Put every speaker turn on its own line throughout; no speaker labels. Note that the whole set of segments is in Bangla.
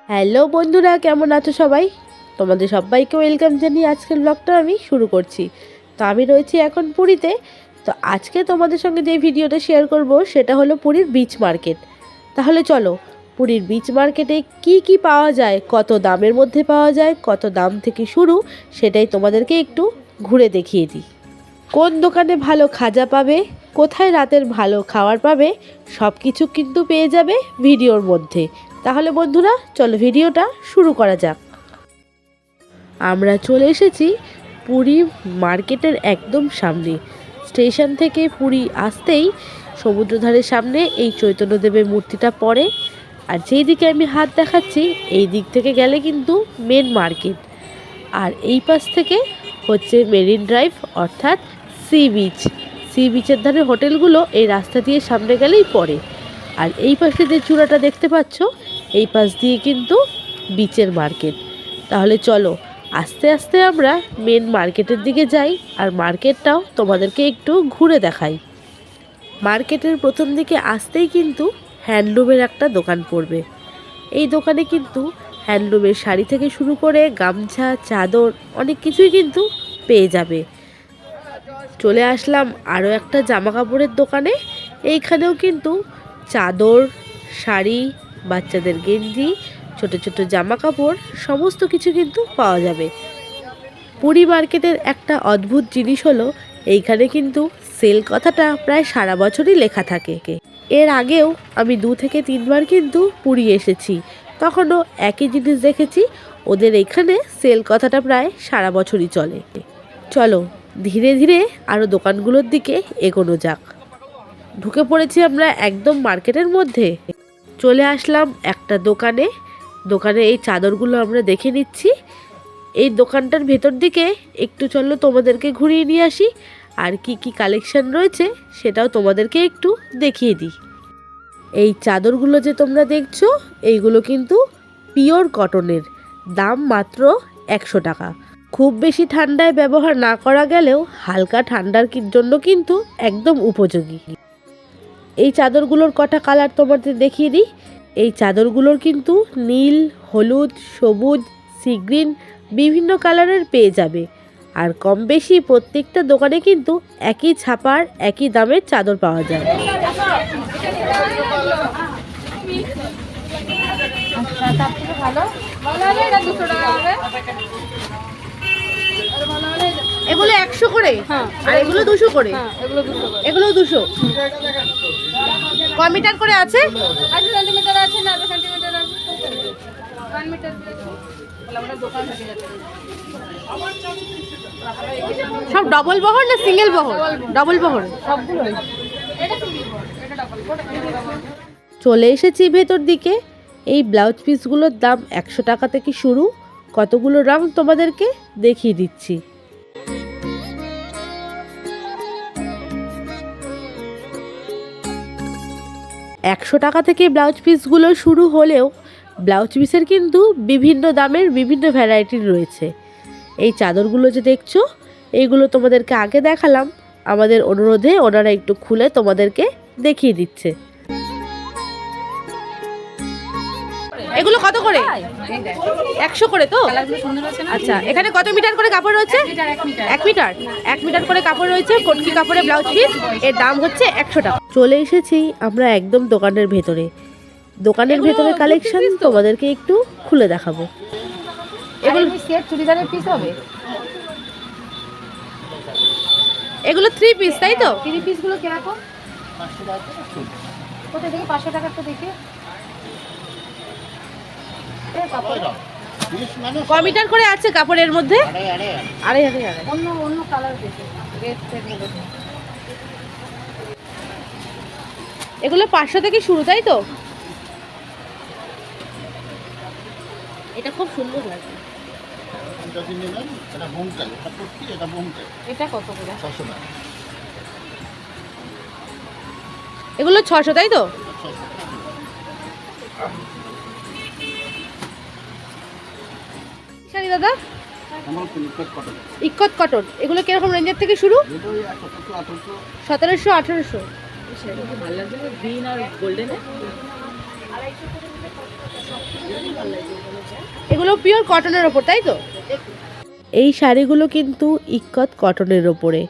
হ্যালো বন্ধুরা, কেমন আছো সবাই? তোমাদের সবাইকে ওয়েলকাম জানিয়ে আজকের ব্লগটা আমি শুরু করছি। তো আমি রয়েছি এখন পুরীতে। তো আজকে তোমাদের সঙ্গে যে ভিডিওটা শেয়ার করব সেটা হলো পুরীর বিচ মার্কেট। তাহলে চলো, পুরীর বিচ মার্কেটে কি কি পাওয়া যায়, কত দামের মধ্যে পাওয়া যায়, কত দাম থেকে শুরু, সেটাই তোমাদেরকে একটু ঘুরে দেখিয়ে দিই। কোন দোকানে ভালো খাজা পাবে, কোথায় রাতের ভালো খাবার পাবে, সব কিছু কিন্তু পেয়ে যাবে ভিডিওর মধ্যে। তাহলে বন্ধুরা চলো ভিডিওটা শুরু করা যাক। আমরা চলে এসেছি পুরী মার্কেটের একদম সামনে। স্টেশন থেকে পুরী আসতেই সমুদ্রধারের সামনে এই চৈতন্যদেবের মূর্তিটা পড়ে। আর যেই দিকে আমি হাত দেখাচ্ছি এই দিক থেকে গেলে কিন্তু মেন মার্কেট, আর এই পাশ থেকে হচ্ছে মেরিন ড্রাইভ অর্থাৎ সি বিচের ধারে হোটেলগুলো এই রাস্তা দিয়ে সামনে গেলেই পড়ে। আর এই পাশে যে চূড়াটা দেখতে পাচ্ছ, এই পাশ দিয়ে কিন্তু বিচের মার্কেট। তাহলে চলো আস্তে আস্তে আমরা মেন মার্কেটের দিকে যাই, আর মার্কেটটাও তোমাদেরকে একটু ঘুরে দেখাই। মার্কেটের প্রথম দিকে আসতেই কিন্তু হ্যান্ডলুমের একটা দোকান পড়বে। এই দোকানে কিন্তু হ্যান্ডলুমের শাড়ি থেকে শুরু করে গামছা, চাদর, অনেক কিছুই কিন্তু পেয়ে যাবে। চলে আসলাম আরও একটা জামা কাপড়ের দোকানে। এইখানেও কিন্তু চাদর, শাড়ি, বাচ্চাদের গেঞ্জি, ছোট ছোট জামা কাপড় সমস্ত কিছু কিন্তু পাওয়া যাবে। পুরী মার্কেটের একটা অদ্ভুত জিনিস হলো এইখানে কিন্তু সেল কথাটা প্রায় সারা বছরই লেখা থাকে। এর আগেও আমি 2 থেকে 3 বার কিন্তু পুরী এসেছি, তখনও একই জিনিস দেখেছি, ওদের এখানে সেল কথাটা প্রায় সারা বছরই চলে। চলো ধীরে ধীরে আরও দোকানগুলোর দিকে এগোনো যাক। ঢুকে পড়েছি আমরা একদম মার্কেটের মধ্যে। চলে আসলাম একটা দোকানে। দোকানে এই চাদরগুলো আমরা দেখে নিচ্ছি। এই দোকানটার ভেতর দিকে একটু চলো তোমাদেরকে ঘুরিয়ে নিয়ে আসি, আর কি কি কালেকশন রয়েছে সেটাও তোমাদেরকে একটু দেখিয়ে দিই। এই চাদরগুলো যে তোমরা দেখছো, এইগুলো কিন্তু পিওর কটনের, দাম মাত্র 100 টাকা। খুব বেশি ঠান্ডায় ব্যবহার না করা গেলেও হালকা ঠান্ডার জন্য কিন্তু একদম উপযোগী। এই চাদরগুলোর কটা কালার তোমাদের দেখিয়ে দিই। এই চাদরগুলোর কিন্তু নীল, হলুদ, সবুজ, সি গ্রিন বিভিন্ন কালারের পেয়ে যাবে। আর কম বেশি প্রত্যেকটা দোকানে কিন্তু একই ছাপার একই দামের চাদর পাওয়া যায়। এগুলো 100 করে, আর এগুলো 200 করে। এগুলো 200। কয় মিটার করে আছে? 8 সেন্টিমিটার আছে না 8 সেন্টিমিটার আছে। 1 মিটার আমরা দোকান থেকে যাচ্ছে। সব ডবল বহর না সিঙ্গেল বহর? ডবল বহর সবগুলো। এটা সিঙ্গেল বহর, এটা ডবল বহর। চলে এসেছি ভেতর দিকে। এই ব্লাউজ পিসগুলোর দাম 100 টাকা থেকে শুরু। কতগুলো রং তোমাদেরকে দেখিয়ে দিচ্ছি। একশো টাকা থেকে ব্লাউজ পিসগুলো শুরু হলেও ব্লাউজ পিসের কিন্তু বিভিন্ন দামের বিভিন্ন ভ্যারাইটির রয়েছে। এই চাদরগুলো যে দেখছো, এইগুলো তোমাদেরকে আগে দেখালাম, আমাদের অনুরোধে ওনারা একটু খুলে তোমাদেরকে দেখিয়ে দিচ্ছে। এগুলো কত করে? 100 করে তো? আচ্ছা, এখানে কত মিটার করে কাপড় রয়েছে? 1 মিটার। 1 মিটার করে কাপড় রয়েছে। কটকি কাপড়ের ব্লাউজ পিস, এর দাম হচ্ছে 100 টাকা। চলে এসেছি আমরা একদম দোকানের ভেতরে। দোকানের ভেতরে কালেকশন তোমাদেরকে একটু খুলে দেখাবো। এগুলো সেট চুড়িদারের পিস হবে। এগুলো 3 পিস, তাই তো? 3 পিসগুলো কিরকম? 500 টাকা। কোথায় দেখি 500 টাকার তো দেখি। কয় মিটার করে আছে কাপড়ের মধ্যে? আড়াই। অন্য কালার দেখি। এগুলো 500 থেকে শুরু, তাই তো? এটা খুব সুন্দর লাগে। এটা কত করে? 600 টাকা। এগুলো 600, তাই তো? দাদা ইক্কত কটন, এগুলো কিরকম রেঞ্জের থেকে শুরু? 1700, 1800। ভালো লাগছে গ্রিন আর গোল্ডেন। এগুলো পিওর কটনের ওপর, তাই তো? এই শাড়িগুলো কিন্তু ইক্কত কটনের ওপরে।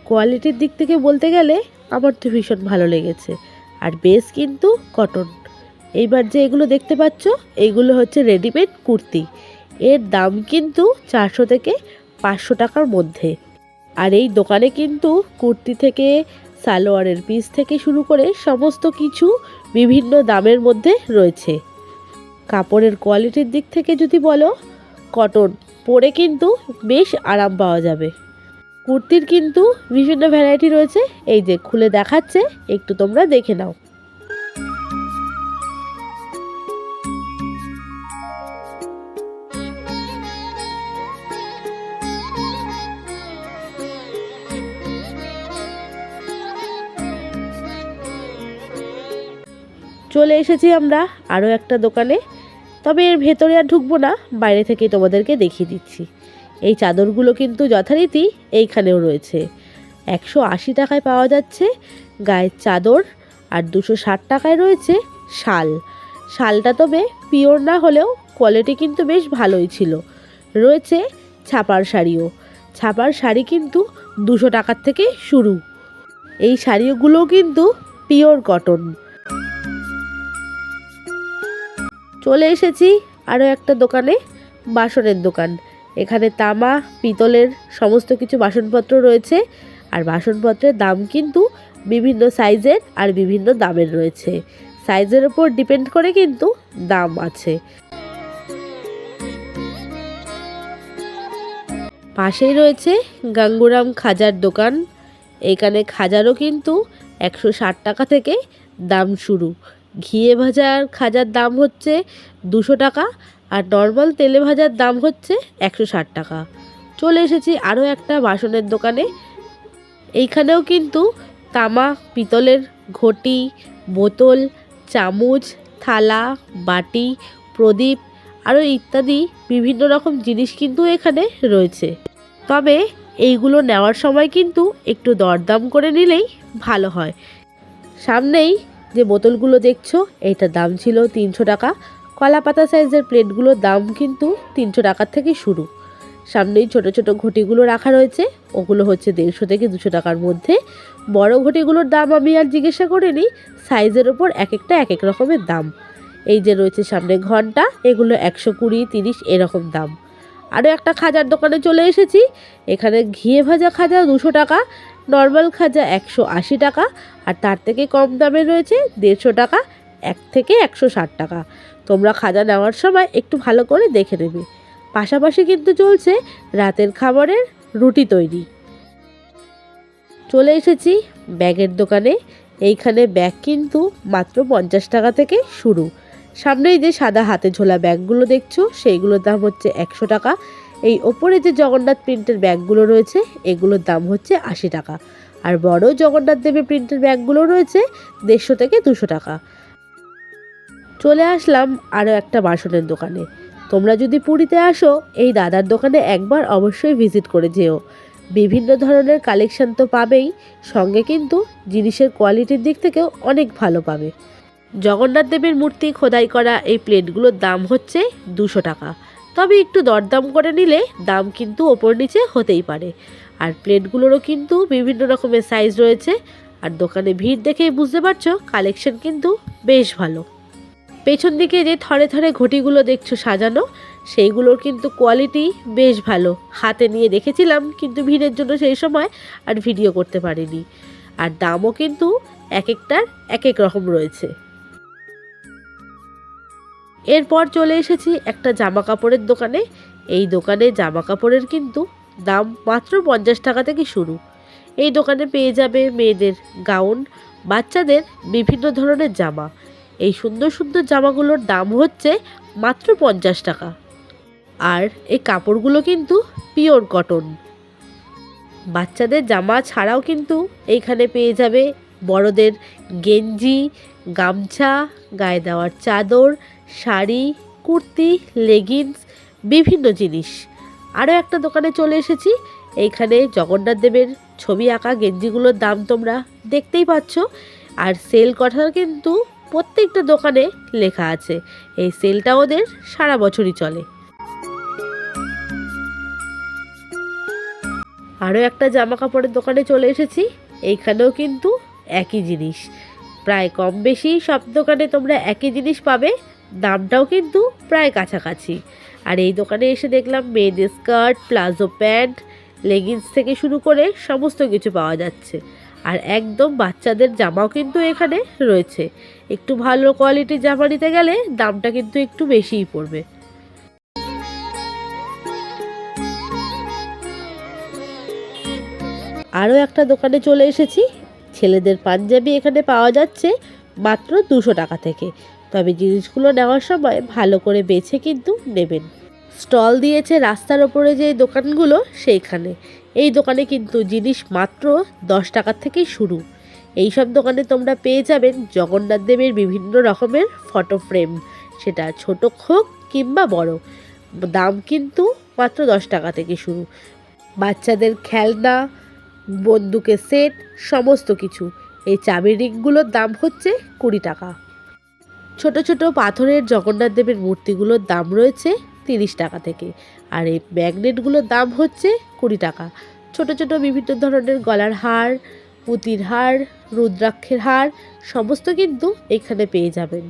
কোয়ালিটির দিক থেকে বলতে গেলে আমার তো ভীষণ ভালো লেগেছে। আর বেস কিন্তু কটন। এইবার যে এগুলো দেখতে পাচ্ছ, এইগুলো হচ্ছে রেডিমেড কুর্তি। এর দাম কিন্তু 400 থেকে 500 টাকার মধ্যে। আর এই দোকানে কিন্তু কুর্তি থেকে সালোয়ারের পিস থেকে শুরু করে সমস্ত কিছু বিভিন্ন দামের মধ্যে রয়েছে। কাপড়ের কোয়ালিটির দিক থেকে যদি বলো, কটন পরে কিন্তু বেশ আরাম পাওয়া যাবে। কুর্তির কিন্তু বিভিন্ন ভ্যারাইটি রয়েছে, এই যে খুলে দেখাচ্ছে, একটু তোমরা দেখে নাও। চলে এসেছি আমরা আরও একটা দোকানে, তবে এর ভেতরে আর ঢুকবো না, বাইরে থেকেই তোমাদেরকে দেখিয়ে দিচ্ছি। এই চাদরগুলো কিন্তু যথারীতি এইখানেও রয়েছে। 180 টাকায় পাওয়া যাচ্ছে গায়ের চাদর, আর 260 টাকায় রয়েছে শাল। শালটা তবে পিওর না হলেও কোয়ালিটি কিন্তু বেশ ভালোই ছিল। রয়েছে ছাপার শাড়িও। ছাপার শাড়ি কিন্তু 200 টাকার থেকে শুরু। এই শাড়িগুলোও কিন্তু পিওর কটন। চলে এসেছি আরও একটা দোকানে, বাসনের দোকান। এখানে তামা পিতলের সমস্ত কিছু বাসনপত্র রয়েছে। আর বাসনপত্রের দাম কিন্তু বিভিন্ন সাইজের আর বিভিন্ন দামের রয়েছে। সাইজের ওপর ডিপেন্ড করে কিন্তু দাম আছে। পাশেই রয়েছে গাঙ্গুরাম খাজার দোকান। এখানে খাজারও কিন্তু 160 টাকা থেকে দাম শুরু। ঘিয়ে ভাজার খাজার দাম হচ্ছে 200 টাকা, আর নর্মাল তেলে ভাজার দাম হচ্ছে 160 টাকা। চলে এসেছি আরও একটা বাসনের দোকানে। এইখানেও কিন্তু তামা পিতলের ঘটি, বোতল, চামচ, থালা, বাটি, প্রদীপ আরও ইত্যাদি বিভিন্ন রকম জিনিস কিন্তু এখানে রয়েছে। তবে এইগুলো নেওয়ার সময় কিন্তু একটু দরদাম করে নিলেই ভালো হয়। সামনেই যে বোতলগুলো দেখছো, এইটার দাম ছিল 300 টাকা। কলাপাতা সাইজের প্লেটগুলোর দাম কিন্তু 300 টাকার থেকে শুরু। সামনেই ছোট ছোট ঘটিগুলো রাখা রয়েছে, ওগুলো হচ্ছে 150 থেকে 200 টাকার মধ্যে। বড় ঘটিগুলোর দাম আমি আর জিজ্ঞাসা করিনি, সাইজের ওপর এক একটা এক এক রকমের দাম। এই যে রয়েছে সামনে ঘন্টা, এগুলো 120, 30 এরকম দাম। আরও একটা খাজার দোকানে চলে এসেছি। এখানে ঘিয়ে ভাজা খাজা 200 টাকা, নর্মাল খাজা 180 টাকা, আর তার থেকে কম দামে রয়েছে 150 টাকা, 1 থেকে 160 টাকা। তোমরা খাজা নেওয়ার সময় একটু ভালো করে দেখে নেবে। পাশাপাশি কিন্তু চলছে রাতের খাবারের রুটি তৈরি। চলে এসেছি ব্যাগের দোকানে। এইখানে ব্যাগ কিন্তু মাত্র 50 টাকা থেকে শুরু। সামনেই যে সাদা হাতে ঝোলা ব্যাগগুলো দেখছো, সেইগুলোর দাম হচ্ছে 100 টাকা। এই ওপরে যে জগন্নাথ প্রিন্টের ব্যাগগুলো রয়েছে, এগুলোর দাম হচ্ছে 80 টাকা। আর বড় জগন্নাথ দেবের প্রিন্টের ব্যাগগুলো রয়েছে 150 থেকে 200 টাকা। চলে আসলাম আরও একটা বাসনের দোকানে। তোমরা যদি পুরীতে আসো, এই দাদার দোকানে একবার অবশ্যই ভিজিট করে যেও। বিভিন্ন ধরনের কালেকশন তো পাবেই, সঙ্গে কিন্তু জিনিসের কোয়ালিটির দিক থেকেও অনেক ভালো পাবে। জগন্নাথ দেবের মূর্তি খোদাই করা এই প্লেটগুলোর দাম হচ্ছে 200 টাকা। তবে একটু দরদাম করে নিলে দাম কিন্তু ওপর নিচে হতেই পারে। আর প্লেটগুলোরও কিন্তু বিভিন্ন রকমের সাইজ রয়েছে। আর দোকানে ভিড় দেখেই বুঝতে পারছো কালেকশন কিন্তু বেশ ভালো। পেছন দিকে যে থরে থরে ঘটিগুলো দেখছো সাজানো, সেইগুলোর কিন্তু কোয়ালিটি বেশ ভালো। হাতে নিয়ে দেখেছিলাম, কিন্তু ভিড়ের জন্য সেই সময় আর ভিডিও করতে পারিনি। আর দামও কিন্তু এক একটার এক এক রকম রয়েছে। এরপর চলে এসেছি একটা জামা কাপড়ের দোকানে। এই দোকানে জামা কাপড়ের কিন্তু দাম মাত্র 50 টাকা থেকে শুরু। এই দোকানে পেয়ে যাবে মেয়েদের গাউন, বাচ্চাদের বিভিন্ন ধরনের জামা। এই সুন্দর সুন্দর জামাগুলোর দাম হচ্ছে মাত্র 50 টাকা। আর এই কাপড়গুলো কিন্তু পিওর কটন। বাচ্চাদের জামা ছাড়াও কিন্তু এইখানে পেয়ে যাবে বড়দের গেঞ্জি, গামছা, গায়ে দেওয়ার চাদর, শাড়ি, কুর্তি, লেগিংস, বিভিন্ন জিনিস। আরও একটা দোকানে চলে এসেছি। এইখানে জগন্নাথ দেবের ছবি আঁকা গেঞ্জিগুলোর দাম তোমরা দেখতেই পাচ্ছ। আর সেল করার কিন্তু প্রত্যেকটা দোকানে লেখা আছে। এই সেলটা ওদের সারা বছরই চলে। আরও একটা জামা কাপড়ের দোকানে চলে এসেছি। এইখানেও কিন্তু একই জিনিস, প্রায় কম বেশি সব দোকানে তোমরা একই জিনিস পাবে, দামটাও কিন্তু প্রায় কাছাকাছি। আর এই দোকানে এসে দেখলাম মেয়েদের স্কার্ট, প্লাজো প্যান্ট, লেগিংস থেকে শুরু করে সমস্ত কিছু পাওয়া যাচ্ছে। আর একদম বাচ্চাদের জামাও কিন্তু এখানে রয়েছে। একটু ভালো কোয়ালিটির জামা নিতে গেলে দামটা কিন্তু একটু বেশিই পড়বে। আরও একটা দোকানে চলে এসেছি। ছেলেদের পাঞ্জাবি এখানে পাওয়া যাচ্ছে মাত্র 200 টাকা থেকে। তবে জিনিসগুলো নেওয়ার সময় ভালো করে বেছে কিন্তু নেবেন। স্টল দিয়েছে রাস্তার ওপরে যে দোকানগুলো সেইখানে। এই দোকানে কিন্তু জিনিস মাত্র 10 টাকার থেকেই শুরু। এই সব দোকানে তোমরা পেয়ে যাবেন জগন্নাথ দেবের বিভিন্ন রকমের ফটো ফ্রেম, সেটা ছোট হোক কিংবা বড়। দাম কিন্তু মাত্র 10 টাকা থেকে শুরু। বাচ্চাদের খেলনা, বন্দুকের সেট, সমস্ত কিছু। এই চাবির রিংগুলোর দাম হচ্ছে 20 টাকা। ছোট ছোট পাথরের জগন্নাথ দেবের মূর্তিগুলোর দাম রয়েছে 30 টাকা থেকে। আর এই ম্যাগনেটগুলোর দাম হচ্ছে 20 টাকা। ছোট ছোট বিভিন্ন ধরনের গলার হার, পুঁতির হার, রুদ্রাক্ষের হার সমস্ত কিন্তু এখানে পেয়ে যাবেন।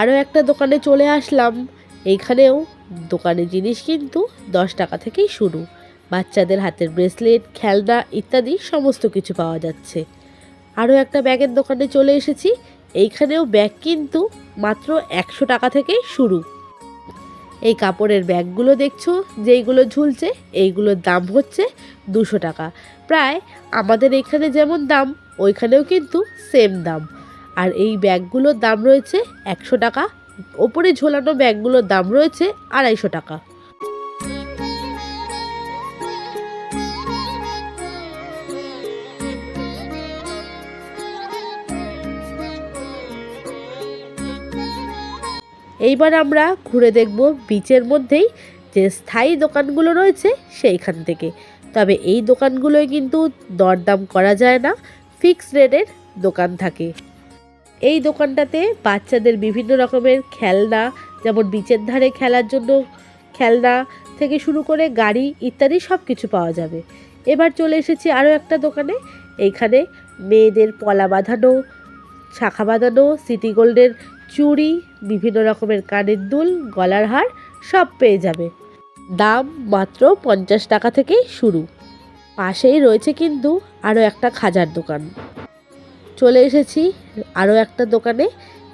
আরও একটা দোকানে চলে আসলাম। এইখানেও দোকানের জিনিস কিন্তু 10 টাকা থেকেই শুরু। বাচ্চাদের হাতের ব্রেসলেট, খেলনা ইত্যাদি সমস্ত কিছু পাওয়া যাচ্ছে। আরও একটা ব্যাগের দোকানে চলে এসেছি। এইখানেও ব্যাগ কিন্তু মাত্র 100 টাকা থেকে শুরু। এই কাপড়ের ব্যাগগুলো দেখছো যেইগুলো ঝুলছে, এইগুলোর দাম হচ্ছে 200 টাকা। প্রায় আমাদের এখানে যেমন দাম ওইখানেও কিন্তু সেম দাম। আর এই ব্যাগগুলোর দাম রয়েছে 100 টাকা। ওপরে ঝোলানো ব্যাগগুলোর দাম রয়েছে 250 টাকা। এইবার আমরা ঘুরে দেখব বিচের মধ্যেই যে স্থায়ী দোকানগুলো রয়েছে সেইখান থেকে। তবে এই দোকানগুলোয় কিন্তু দরদাম করা যায় না, ফিক্সড রেটের দোকান থাকে। এই দোকানটাতে বাচ্চাদের বিভিন্ন রকমের খেলনা, যেমন বিচের ধারে খেলার জন্য খেলনা থেকে শুরু করে গাড়ি ইত্যাদি সব কিছু পাওয়া যাবে। এবার চলে এসেছি আরও একটা দোকানে। এইখানে মেয়েদের পলা বাঁধানো, শাখা বাঁধানো, সিটি গোল্ডের চুড়ি, বিভিন্ন রকমের কানের দুল, গলার হার সব পেয়ে যাবে। দাম মাত্র 50 টাকা থেকেই শুরু। পাশেই রয়েছে কিন্তু আরও একটা খাজার দোকান। চলে এসেছি আরও একটা দোকানে।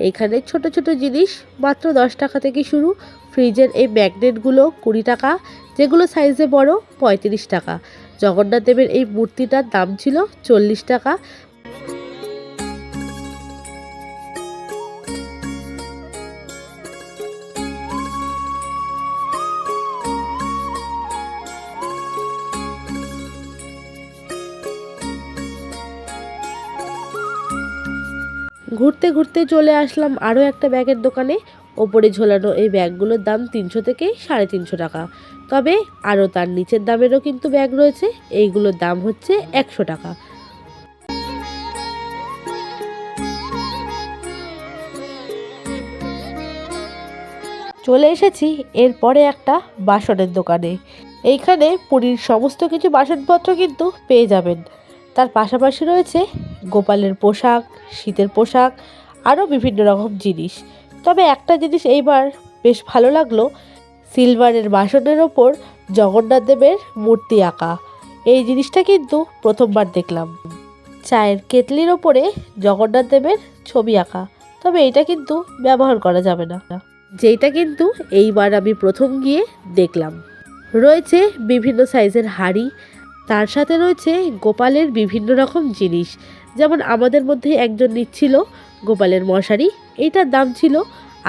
এইখানে ছোট ছোট জিনিস মাত্র 10 টাকা থেকে শুরু। ফ্রিজের এই ম্যাগনেটগুলো 20 টাকা, যেগুলো সাইজে বড় 35 টাকা। জগন্নাথ দেবের এই মূর্তিটার দাম ছিল 40 টাকা। ঘুরতে ঘুরতে চলে আসলাম আরও একটা ব্যাগের দোকানে। ওপরে ঝোলানো এই ব্যাগগুলোর দাম 300 থেকে 350 টাকা। তবে আরও তার নিচের দামেরও কিন্তু ব্যাগ রয়েছে, এইগুলোর দাম হচ্ছে 100 টাকা। চলে এসেছি এরপরে একটা বাসনের দোকানে। এইখানে পুরীর সমস্ত কিছু বাসনপত্র কিন্তু পেয়ে যাবেন। তার পাশাপাশি রয়েছে গোপালের পোশাক, শীতের পোশাক, আরও বিভিন্ন রকম জিনিস। তবে একটা জিনিস এইবার বেশ ভালো লাগলো, সিলভারের বাসনের ওপর জগন্নাথ দেবের মূর্তি আঁকা। এই জিনিসটা কিন্তু প্রথমবার দেখলাম। চায়ের কেতলির ওপরে জগন্নাথ দেবের ছবি আঁকা। তবে এটা কিন্তু ব্যবহার করা যাবে না, যেটা কিন্তু এইবার আমি প্রথম গিয়ে দেখলাম। রয়েছে বিভিন্ন সাইজের হাঁড়ি, তার সাথে রয়েছে গোপালের বিভিন্ন রকম জিনিস। যেমন আমাদের মধ্যে একজন নিচ্ছিল গোপালের মশারি, এইটার দাম ছিল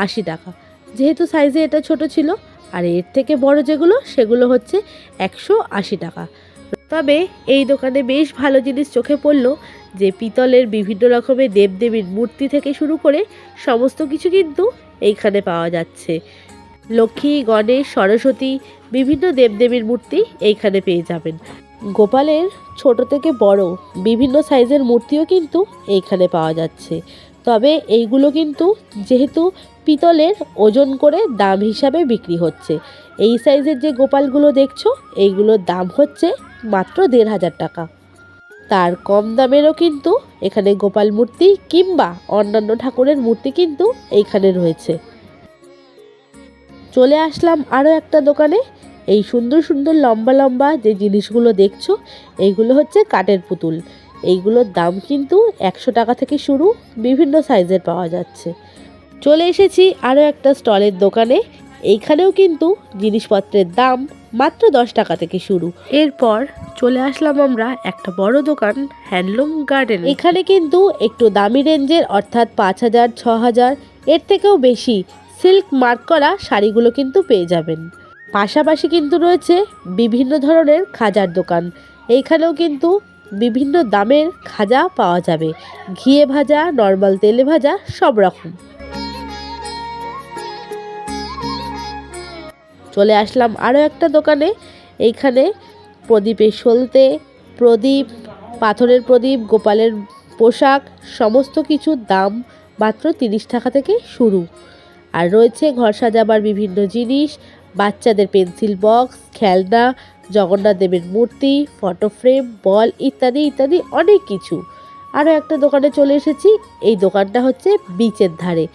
80 টাকা। যেহেতু সাইজে এটা ছোট ছিল, আর এর থেকে বড় যেগুলো সেগুলো হচ্ছে 180 টাকা। তবে এই দোকানে বেশ ভালো জিনিস চোখে পড়লো, যে পিতলের বিভিন্ন রকমের দেবদেবীর মূর্তি থেকে শুরু করে সমস্ত কিছু কিন্তু এইখানে পাওয়া যাচ্ছে। লক্ষ্মী, গণেশ, সরস্বতী, বিভিন্ন দেবদেবীর মূর্তি এইখানে পেয়ে যাবেন। গোপালের ছোট থেকে বড় বিভিন্ন সাইজের মূর্তিও কিন্তু এইখানে পাওয়া যাচ্ছে। তবে এইগুলো কিন্তু যেহেতু পিতলের, ওজন করে দাম হিসাবে বিক্রি হচ্ছে। এই সাইজের যে গোপালগুলো দেখছো এইগুলোর দাম হচ্ছে মাত্র ১,৫০০ টাকা। তার কম দামেরও কিন্তু এখানে গোপাল মূর্তি কিংবা অন্যান্য ঠাকুরের মূর্তি কিন্তু এইখানে রয়েছে। চলে আসলাম আরও একটা দোকানে। এই সুন্দর সুন্দর লম্বা লম্বা যে জিনিসগুলো দেখছো এইগুলো হচ্ছে কাঠের পুতুল। এইগুলোর দাম কিন্তু ১০০ টাকা থেকে শুরু, বিভিন্ন সাইজের পাওয়া যাচ্ছে। চলে এসেছি আরও একটা স্টলের দোকানে। এইখানেও কিন্তু জিনিসপত্রের দাম মাত্র ১০ টাকা থেকে শুরু। এরপর চলে আসলাম আমরা একটা বড় দোকান, হ্যান্ডলুম গার্ডেন। এখানে কিন্তু একটু দামি রেঞ্জের অর্থাৎ ৫,০০০, ৬,০০০ এর থেকেও বেশি সিল্ক মার্ক করা শাড়িগুলো কিন্তু পেয়ে যাবেন। পাশাপাশি কিন্তু রয়েছে বিভিন্ন ধরনের খাজার দোকান। এইখানেও কিন্তু বিভিন্ন দামের খাজা পাওয়া যাবে, ঘিয়ে ভাজা, নর্মাল তেলে ভাজা, সব রকম। চলে আসলাম আরও একটা দোকানে। এইখানে প্রদীপের সলতে, প্রদীপ, পাথরের প্রদীপ, গোপালের পোশাক, সমস্ত কিছুর দাম মাত্র ৩০ টাকা থেকে শুরু। আর রয়েছে ঘর সাজাবার বিভিন্ন জিনিস, বাচ্চাদের পেন্সিল বক্স, খেলনা, জগন্নাথ দেবের মূর্তি, ফটো ফ্রেম, বল ইত্যাদি ইত্যাদি অনেক কিছু। আরও একটা দোকানে চলে এসেছি। এই দোকানটা হচ্ছে বিচের ধারে।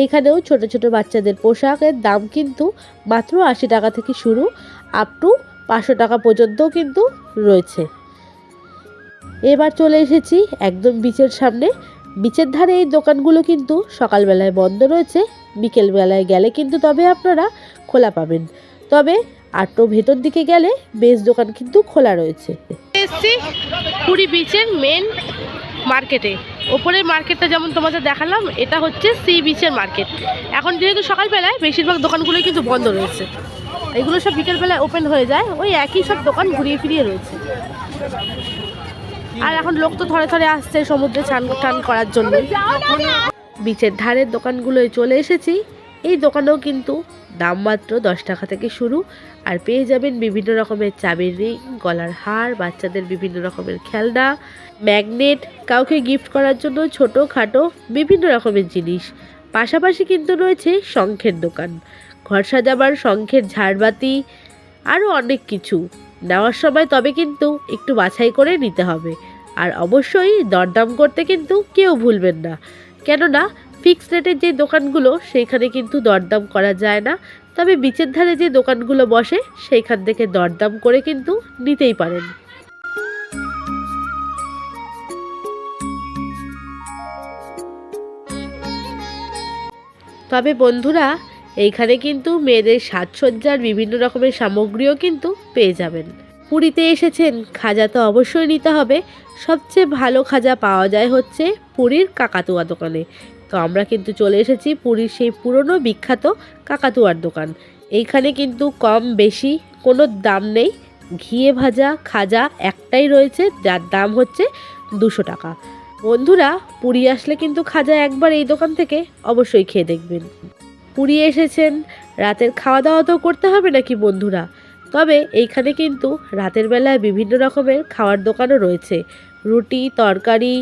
এইখানেও ছোট ছোট বাচ্চাদের পোশাকের দাম কিন্তু মাত্র ৮০ টাকা থেকে শুরু, আপ টু ৫০০ টাকা পর্যন্তও কিন্তু রয়েছে। এবার চলে এসেছি একদম বিচের সামনে। বিচের ধারে এই দোকানগুলো কিন্তু সকালবেলায় বন্ধ রয়েছে, বিকেলবেলায় গেলে কিন্তু তবে আপনারা খোলা পাবেন। তবে আরও ভেতর দিকে গেলে বেশ দোকান কিন্তু খোলা রয়েছে। এসছি পুরী বিচের মেন মার্কেটে। ওপরের মার্কেটটা যেমন তোমাদের দেখালাম, এটা হচ্ছে সি বিচের মার্কেট। এখন যেহেতু সকালবেলায় বেশিরভাগ দোকানগুলোই কিন্তু বন্ধ রয়েছে, এগুলো সব বিকেলবেলায় ওপেন হয়ে যায়। ওই একই সব দোকান ঘুরিয়ে ফিরিয়ে রয়েছে। আর এখন লোক তো থরে থরে আসছে সমুদ্রে স্নান টান করার জন্য। বিচের ধারের দোকানগুলোয় চলে এসেছি। এই দোকানেও কিন্তু দাম মাত্র ১০ টাকা থেকে শুরু। আর পেয়ে যাবেন বিভিন্ন রকমের চাবির রিং, গলার হার, বাচ্চাদের বিভিন্ন রকমের খেলনা, ম্যাগনেট, কাউকে গিফট করার জন্য ছোটো খাটো বিভিন্ন রকমের জিনিস। পাশাপাশি কিন্তু রয়েছে শঙ্খের দোকান, ঘর সাজাবার শঙ্খের ঝাড়বাতি, আরও অনেক কিছু। নেওয়ার সময় তবে কিন্তু একটু বাছাই করে নিতে হবে। আর অবশ্যই দরদাম করতে কিন্তু কেউ ভুলবেন না, কেননা ফিক্সড রেটের যে দোকানগুলো সেইখানে কিন্তু দরদাম করা যায় না। তবে বিচের ধারে যে দোকানগুলো বসে সেইখান থেকে দরদাম করে কিন্তু নিতেই পারেন। তবে বন্ধুরা, এইখানে কিন্তু মেয়েদের সাজসজ্জার বিভিন্ন রকমের সামগ্রীও কিন্তু পেয়ে যাবেন। পুরীতে এসেছেন, খাজা তো অবশ্যই নিতে হবে। সবচেয়ে ভালো খাজা পাওয়া যায় হচ্ছে পুরীর কাকাতুয়া দোকানে। তো আমরা কিন্তু চলে এসেছি পুরীর সেই পুরনো বিখ্যাত কাকাতুয়ার দোকান। এইখানে কিন্তু কম বেশি কোনো দাম নেই। ঘিয়ে ভাজা খাজা একটাই রয়েছে, যার দাম হচ্ছে ২০০ টাকা। বন্ধুরা, পুরী আসলে কিন্তু খাজা একবার এই দোকান থেকে অবশ্যই খেয়ে দেখবেন। পুরী এসেছেন, রাতের খাওয়া দাওয়া তো করতে হবে নাকি বন্ধুরা? তবে এইখানে কিন্তু রাতের বেলায় বিভিন্ন রকমের খাওয়ার দোকানও রয়েছে। রুটি, তরকারি,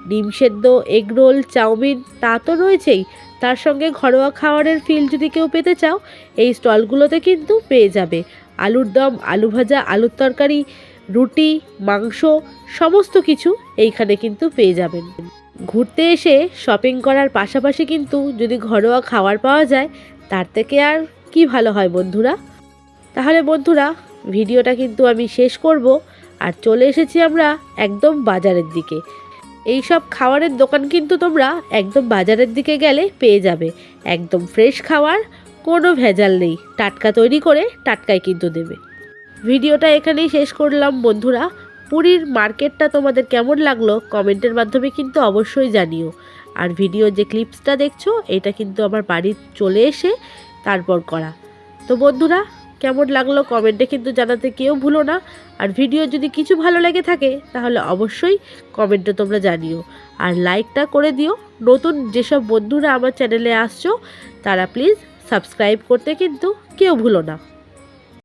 ডিম সেদ্ধ, এগরোল, চাউমিন তা তো রয়েছেই, তার সঙ্গে ঘরোয়া খাবারের ফিল যদি কেউ পেতে চাও এই স্টলগুলোতে কিন্তু পেয়ে যাবে। আলুর দম, আলু ভাজা, আলুর তরকারি, রুটি, মাংস, সমস্ত কিছু এইখানে কিন্তু পেয়ে যাবেন। ঘুরতে এসে শপিং করার পাশাপাশি কিন্তু যদি ঘরোয়া খাবার পাওয়া যায় তার থেকে আর কি ভালো হয় বন্ধুরা। তাহলে বন্ধুরা, ভিডিওটা কিন্তু আমি শেষ করব। আর চলে এসেছি আমরা একদম বাজারের দিকে। এই সব খাবারের দোকান কিন্তু তোমরা একদম বাজারের দিকে গেলে পেয়ে যাবে। একদম ফ্রেশ খাবার, কোনো ভেজাল নেই, টাটকা তৈরি করে টাটকাই কিন্তু দেবে। ভিডিওটা এখানেই শেষ করলাম বন্ধুরা। পুরীর মার্কেটটা তোমাদের কেমন লাগলো কমেন্টের মাধ্যমে কিন্তু অবশ্যই জানিও। আর ভিডিওর যে ক্লিপসটা দেখছো এটা কিন্তু আমার বাড়ি চলে এসে তারপর করা। তো বন্ধুরা, কেমন লাগলো কমেন্টে কিন্তু জানাতে কেউ ভুলো না। আর ভিডিও যদি কিছু ভালো লেগে থাকে তাহলে অবশ্যই কমেন্টে তোমরা জানিও। আর লাইকটা করে দিও। নতুন যেসব বন্ধুরা আমার চ্যানেলে আসছো তারা প্লিজ সাবস্ক্রাইব করতে কিন্তু কেউ ভুলো না।